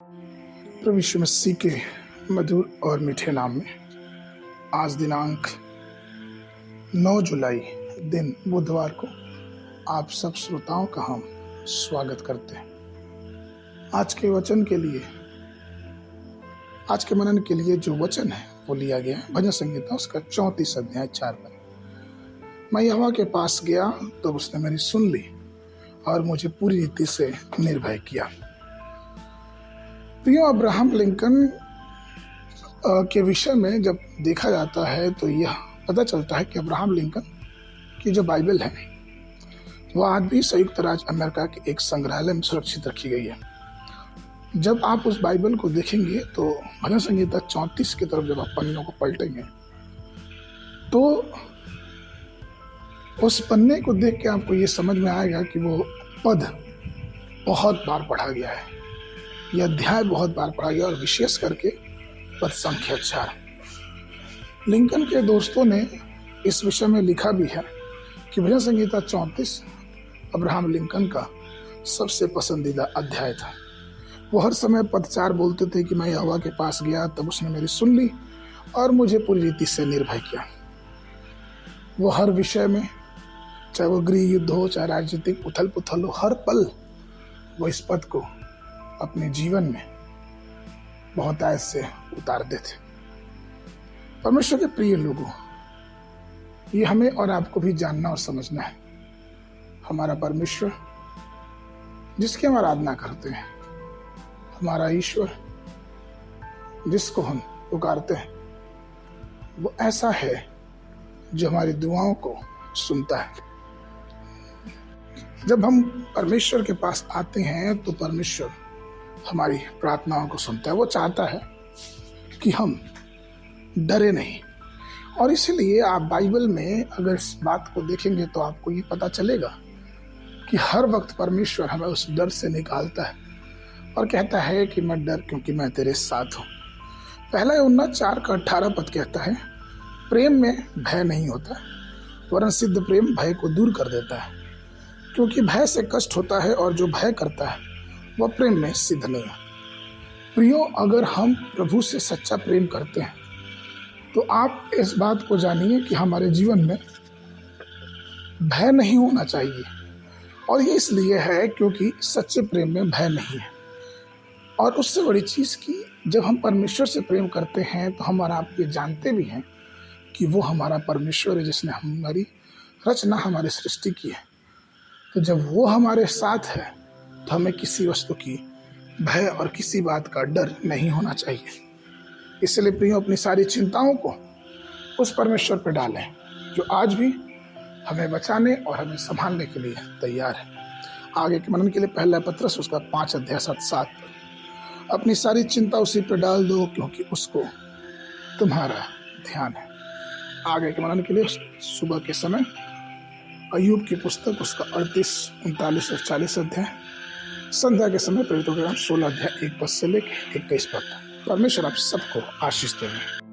प्रभु यीशु मसीह के मधुर और मीठे नाम में आज दिनांक 9 जुलाई दिन बुधवार को आप सब श्रोताओं का हम स्वागत करते हैं। आज के वचन के लिए, आज के मनन के लिए जो वचन है वो लिया गया है भजन संहिता उसका 34 अध्याय 4 पद। मैं यहोवा के पास गया तो उसने मेरी सुन ली और मुझे पूरी रीति से निर्भय किया। प्रियो, अब्राहम लिंकन के विषय में जब देखा जाता है तो यह पता चलता है कि अब्राहम लिंकन की जो बाइबल है वह आज भी संयुक्त राज्य अमेरिका के एक संग्रहालय में सुरक्षित रखी गई है। जब आप उस बाइबल को देखेंगे तो भजन संहिता 34 की तरफ जब आप पन्नों को पलटेंगे तो उस पन्ने को देख के आपको ये समझ में आएगा कि वो पद बहुत बार पढ़ा गया है, यह अध्याय बहुत बार पढ़ा गया और विशेष करके पद संख्या 4। लिंकन के दोस्तों ने इस विषय में लिखा भी है कि भजन संहिता 34 अब्राहम लिंकन का सबसे पसंदीदा अध्याय था। वो हर समय पद 4 बोलते थे कि मैं यहोवा के पास गया तब उसने मेरी सुन ली और मुझे पूरी रीति से निर्भय किया। वो हर विषय में, चाहे वो गृह युद्ध हो, चाहे राजनीतिक उथल पुथल हो, हर पल वो इस पद को अपने जीवन में बहुत आयत से उतारते थे। परमेश्वर के प्रिय लोगों, ये हमें और आपको भी जानना और समझना है। हमारा परमेश्वर जिसकी हम आराधना करते हैं, हमारा ईश्वर जिसको हम पुकारते हैं, वो ऐसा है जो हमारी दुआओं को सुनता है। जब हम परमेश्वर के पास आते हैं तो परमेश्वर हमारी प्रार्थनाओं को सुनता है। वो चाहता है कि हम डरे नहीं, और इसलिए आप बाइबल में अगर इस बात को देखेंगे तो आपको ये पता चलेगा कि हर वक्त परमेश्वर हमें उस डर से निकालता है और कहता है कि मत डर क्योंकि मैं तेरे साथ हूँ। पहला यूहन्ना 4 का 18 पद कहता है, प्रेम में भय नहीं होता वरन सिद्ध प्रेम भय को दूर कर देता है, क्योंकि भय से कष्ट होता है और जो भय करता है वह प्रेम में सिद्ध नहीं है। प्रियो, अगर हम प्रभु से सच्चा प्रेम करते हैं तो आप इस बात को जानिए कि हमारे जीवन में भय नहीं होना चाहिए, और ये इसलिए है क्योंकि सच्चे प्रेम में भय नहीं है। और उससे बड़ी चीज़ की, जब हम परमेश्वर से प्रेम करते हैं तो हम और आप ये जानते भी हैं कि वो हमारा परमेश्वर है जिसने हमारी रचना, हमारी सृष्टि की है। तो जब वो हमारे साथ है तो हमें किसी वस्तु की भय और किसी बात का डर नहीं होना चाहिए। इसलिए प्रियो, अपनी सारी चिंताओं को उस परमेश्वर पर डालें जो आज भी हमें बचाने और हमें संभालने के लिए तैयार है। आगे के मनन के लिए पहला पत्रस उसका 5 अध्याय 7 अपनी सारी चिंता उसी पर डाल दो क्योंकि उसको तुम्हारा ध्यान है। आगे के मनन के लिए सुबह के समय अय्यूब की पुस्तक उसका 38, 39 और 40 अध्याय, संध्या के समय प्रेरितों के काम 16 अध्याय 1 पद से लेकर 21 पद। परमेश्वर आप सबको आशीष दें।